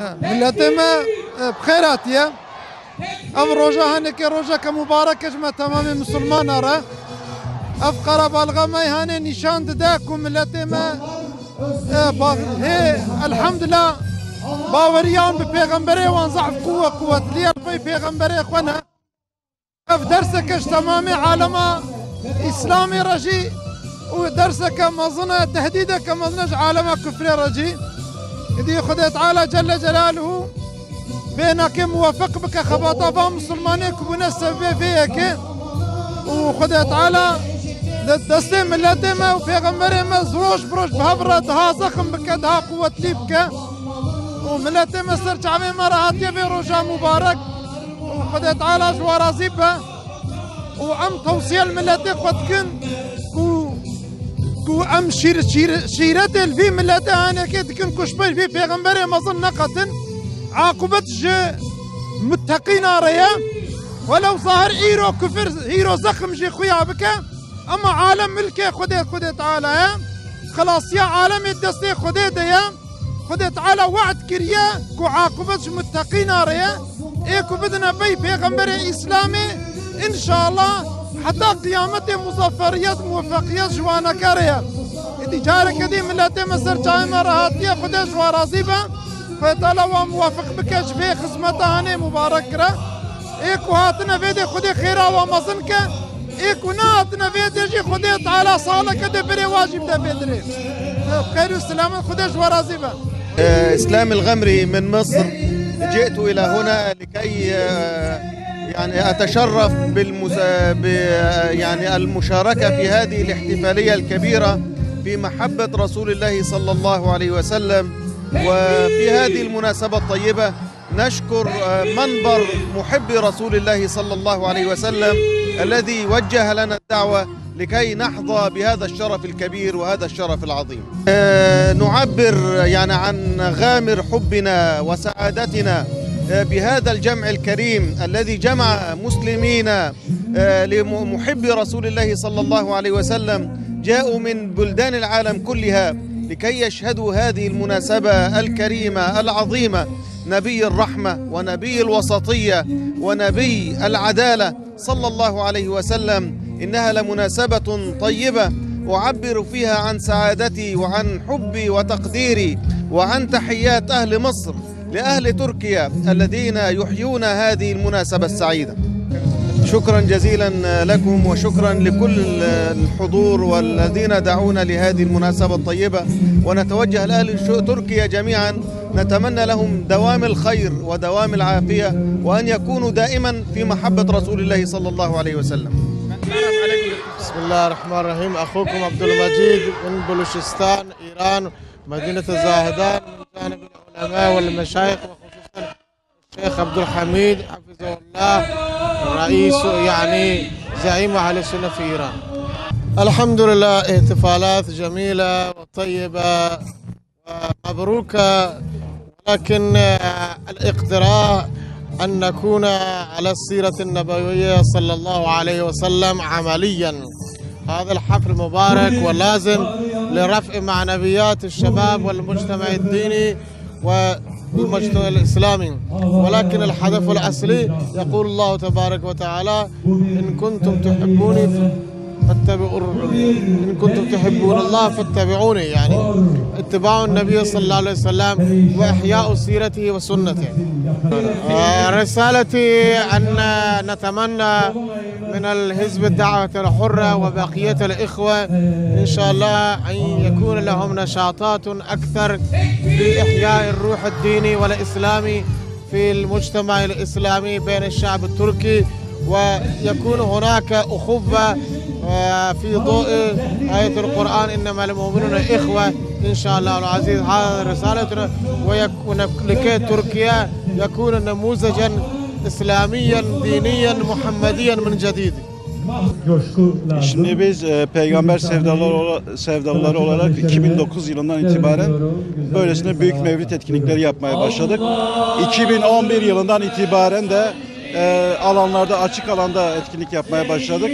ملتي ما بخيراتية اف روجا هنك روجا كمبارك اجمع تمام مسلمان اره اف قرب الغمي هاني نشان داك ملتي ما هي الحمد لله باوريان ببيغمبري وانزعف قوة لي في بيغمبري اخوانا اف درسك اش تمامي عالم اسلامي رجي ودرسك مظنة تهديدك مظنة عالم كفري رجي إذا خدي تعالى جل جلاله بينك موافق بك خبطة فهم مسلمانك ونسب فيك وخدي تعالى دستي ملتي ما وبيغمبري ما زروش بروش بهبرة دها زخم بك دها قوة ليبك وملتي ما سرج عمي مراتي في رجاء مبارك وخدي تعالى جوارا زيبها وعم توصية الملتي قد كن ام شيرت الفي ملتي انا كي كن كشبي في بيغمبري ما ظن قتن عاقبت متقين ريا ولو ظهر ايرو كفر هيرو زخم جي خويا بك اما عالم ملكي خدي تعالى خلاص يا عالم الدستي خدي تعالى وعد كريا كو عاقبت متقين ريا ايكو بدنا بي بيغمبري اسلامي ان شاء الله حتى قيامتي مظفريات موفقيات جوانا كاريا إذا جارك دي ملتي مسر جاي مراتيا خدي جوارا زيبا فيطلع وموافق بك في خدمتها هاني مبارك را إيكو هاتنا فيدي خدي خيرا ومظنك إيكو ناتنا فيدي جي خدي تعالى صالك دي بري واجب دا بيدري بخير والسلامة خدي جوارا زيبا. إسلام الغمري من مصر. جئت إلى هنا لكي يعني أتشرف يعني المشاركة في هذه الاحتفالية الكبيرة في محبة رسول الله صلى الله عليه وسلم. وفي هذه المناسبة الطيبة نشكر منبر محب رسول الله صلى الله عليه وسلم الذي وجه لنا الدعوة لكي نحظى بهذا الشرف الكبير وهذا الشرف العظيم. نعبر يعني عن غامر حبنا وسعادتنا بهذا الجمع الكريم الذي جمع مسلمين لمحب رسول الله صلى الله عليه وسلم جاءوا من بلدان العالم كلها لكي يشهدوا هذه المناسبة الكريمة العظيمة. نبي الرحمة ونبي الوسطية ونبي العدالة صلى الله عليه وسلم. إنها لمناسبة طيبة أعبر فيها عن سعادتي وعن حبي وتقديري وعن تحيات أهل مصر لأهل تركيا الذين يحيون هذه المناسبة السعيدة. شكرا جزيلا لكم وشكرا لكل الحضور والذين دعونا لهذه المناسبة الطيبة، ونتوجه لأهل تركيا جميعا نتمنى لهم دوام الخير ودوام العافية وأن يكونوا دائما في محبة رسول الله صلى الله عليه وسلم. بسم الله الرحمن الرحيم. أخوكم عبد المجيد من بلوشستان إيران مدينة الزاهدان من جانب العلماء والمشايخ وخصوصا الشيخ عبد الحميد حفظه الله رئيس يعني زعيم أهل السنة في إيران. الحمد لله احتفالات جميلة وطيبة ومبروكة، ولكن الاقتراح أن نكون على السيرة النبوية صلى الله عليه وسلم عمليا. هذا الحفل مبارك ولازم لرفع معنويات الشباب والمجتمع الديني والمجتمع الإسلامي، ولكن الهدف الأصلي يقول الله تبارك وتعالى إن كنتم تحبوني إن كنتم تحبون الله فاتبعوني، يعني اتباع النبي صلى الله عليه وسلم وإحياء سيرته وسنته. رسالتي أن نتمنى من الحزب الدعوة الحرة وبقية الإخوة إن شاء الله أن يكون لهم نشاطات أكثر لإحياء الروح الديني والإسلامي في المجتمع الإسلامي بين الشعب التركي، ويكون هناك أخوة في ضوء آية القرآن إنما المؤمنون إخوة إن شاء الله العزيز. هذا رسالتنا لكي تركيا يكون نموذجا İslamiyen, diniyen, Muhammediyen min cedid. Şimdi biz peygamber sevdalıları olarak 2009 yılından itibaren böylesine büyük mevlid etkinlikleri yapmaya başladık. 2011 yılından itibaren de alanlarda, açık alanda etkinlik yapmaya başladık.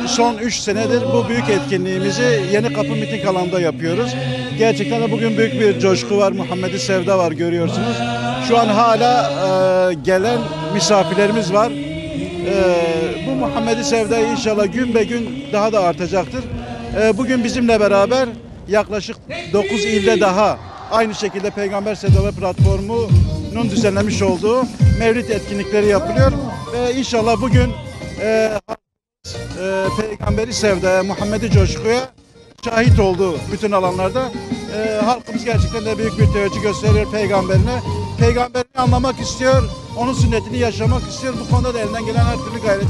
Son 3 senedir bu büyük etkinliğimizi Yeni Kapı Miting alanında yapıyoruz. Gerçekten de bugün büyük bir coşku var, Muhammed'i sevda var görüyorsunuz. Şu an hala gelen misafirlerimiz var. Bu Muhammed'i sevdayı inşallah gün be gün daha da artacaktır. Bugün bizimle beraber yaklaşık 9 ilde daha aynı şekilde Peygamber Sevdaları Platformu'nun düzenlemiş olduğu mevlid etkinlikleri yapılıyor. Ve inşallah bugün Peygamberi sevdaya, Muhammed'i coşkuya şahit oldu bütün alanlarda. Halkımız gerçekten de büyük bir teveccüh gösteriyor peygamberine. Peygamberini anlamak istiyor, onun sünnetini yaşamak istiyor. Bu konuda da elinden gelen her türlü gayreti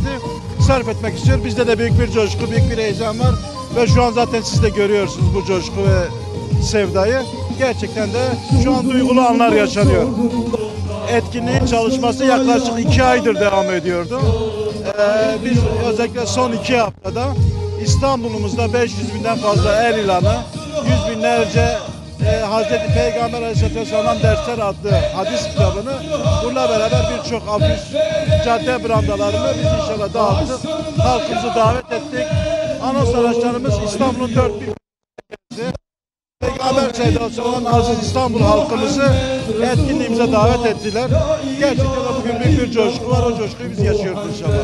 sarf etmek istiyor. Bizde de büyük bir coşku, büyük bir heyecan var. Ve şu an zaten siz de görüyorsunuz bu coşku ve sevdayı. Gerçekten de şu an duygulu anlar yaşanıyor. Etkinliğin çalışması yaklaşık 2 aydır devam ediyordu. Biz özellikle son 2 haftada İstanbul'umuzda 500 binden fazla el ilanı, 100 binlerce Hazreti Peygamber Aleyhisselatü Vesselam'dan dersler adlı hadis kitabını bununla beraber birçok afiş, cadde brandalarını biz inşallah dağıttık. Halkımızı davet ettik. Anons araçlarımız İstanbul'un 4 bin Peygamber sevdası olan aziz İstanbul halkımızı etkinliğimize davet ettiler. Gerçekten de bugün büyük bir coşku var. O coşkuyu biz yaşıyoruz inşallah.